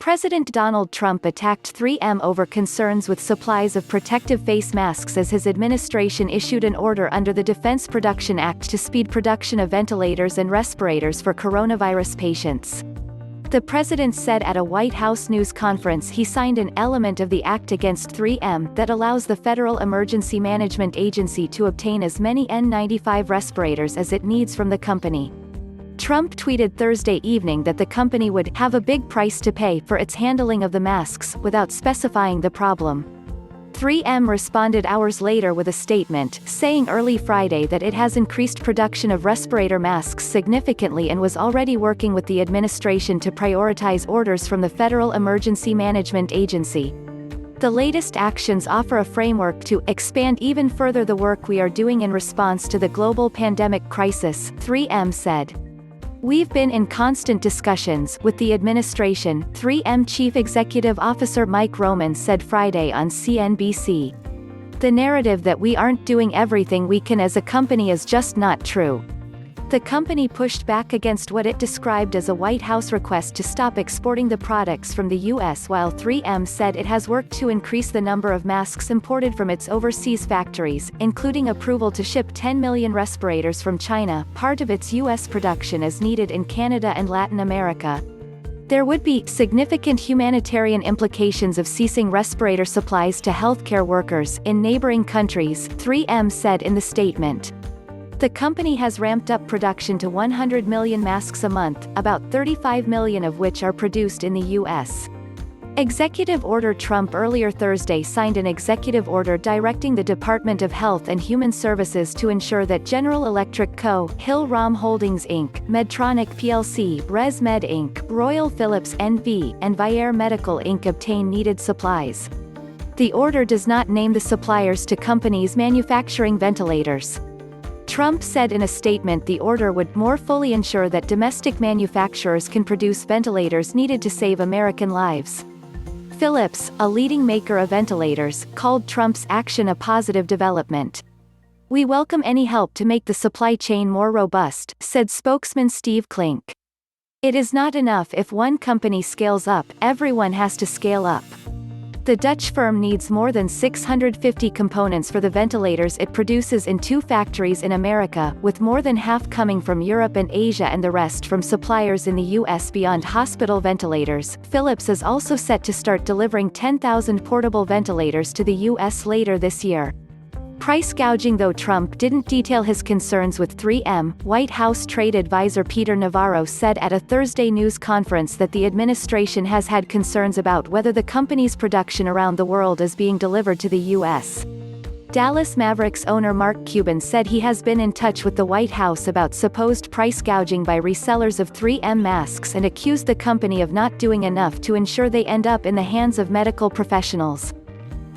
President Donald Trump attacked 3M over concerns with supplies of protective face masks as his administration issued an order under the Defense Production Act to speed production of ventilators and respirators for coronavirus patients. The president said at a White House news conference he signed an element of the act against 3M that allows the Federal Emergency Management Agency to obtain as many N95 respirators as it needs from the company. Trump tweeted Thursday evening that the company would have a big price to pay for its handling of the masks, without specifying the problem. 3M responded hours later with a statement, saying early Friday that it has increased production of respirator masks significantly and was already working with the administration to prioritize orders from the Federal Emergency Management Agency. The latest actions offer a framework to expand even further the work we are doing in response to the global pandemic crisis, 3M said. We've been in constant discussions with the administration, 3M Chief Executive Officer Mike Roman said Friday on CNBC. The narrative that we aren't doing everything we can as a company is just not true. The company pushed back against what it described as a White House request to stop exporting the products from the U.S. while 3M said it has worked to increase the number of masks imported from its overseas factories, including approval to ship 10 million respirators from China. Part of its U.S. production is needed in Canada and Latin America. There would be significant humanitarian implications of ceasing respirator supplies to healthcare workers in neighboring countries, 3M said in the statement. The company has ramped up production to 100 million masks a month, about 35 million of which are produced in the U.S. Executive Order Trump earlier Thursday signed an executive order directing the Department of Health and Human Services to ensure that General Electric Co., Hill-Rom Holdings Inc., Medtronic plc, ResMed Inc., Royal Philips NV, and Vyaire Medical Inc. obtain needed supplies. The order does not name the suppliers to companies manufacturing ventilators. Trump said in a statement the order would more fully ensure that domestic manufacturers can produce ventilators needed to save American lives. Philips, a leading maker of ventilators, called Trump's action a positive development. We welcome any help to make the supply chain more robust, said spokesman Steve Klink. It is not enough if one company scales up, everyone has to scale up. The Dutch firm needs more than 650 components for the ventilators it produces in 2 factories in America, with more than half coming from Europe and Asia and the rest from suppliers in the U.S. beyond hospital ventilators. Philips is also set to start delivering 10,000 portable ventilators to the U.S. later this year. Price gouging. Though Trump didn't detail his concerns with 3M, White House trade advisor Peter Navarro said at a Thursday news conference that the administration has had concerns about whether the company's production around the world is being delivered to the U.S. Dallas Mavericks owner Mark Cuban said he has been in touch with the White House about supposed price gouging by resellers of 3M masks and accused the company of not doing enough to ensure they end up in the hands of medical professionals.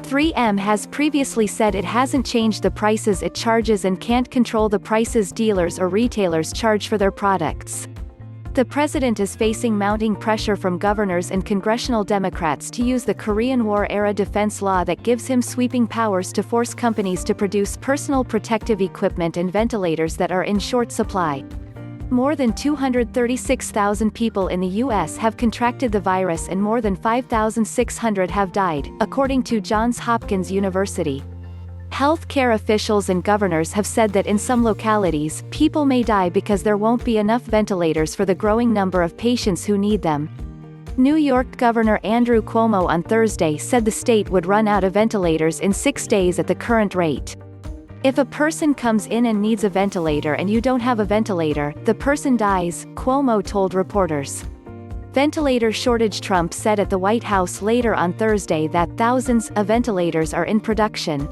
3M has previously said it hasn't changed the prices it charges and can't control the prices dealers or retailers charge for their products. The president is facing mounting pressure from governors and congressional Democrats to use the Korean War-era defense law that gives him sweeping powers to force companies to produce personal protective equipment and ventilators that are in short supply. More than 236,000 people in the U.S. have contracted the virus and more than 5,600 have died, according to Johns Hopkins University. Healthcare officials and governors have said that in some localities, people may die because there won't be enough ventilators for the growing number of patients who need them. New York Governor Andrew Cuomo on Thursday said the state would run out of ventilators in 6 days at the current rate. If a person comes in and needs a ventilator and you don't have a ventilator, the person dies, Cuomo told reporters. Ventilator shortage. Trump said at the White House later on Thursday that thousands of ventilators are in production.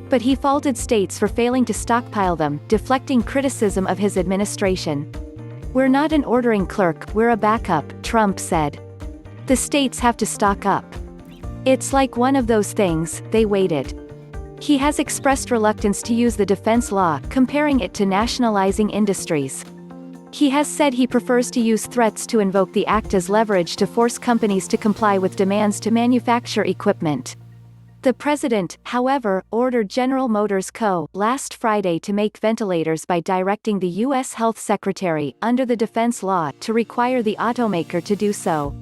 But he faulted states for failing to stockpile them, deflecting criticism of his administration. We're not an ordering clerk, we're a backup, Trump said. The states have to stock up. It's like one of those things, they waited. He has expressed reluctance to use the defense law, comparing it to nationalizing industries. He has said he prefers to use threats to invoke the act as leverage to force companies to comply with demands to manufacture equipment. The president, however, ordered General Motors Co. last Friday to make ventilators by directing the U.S. Health Secretary, under the defense law, to require the automaker to do so.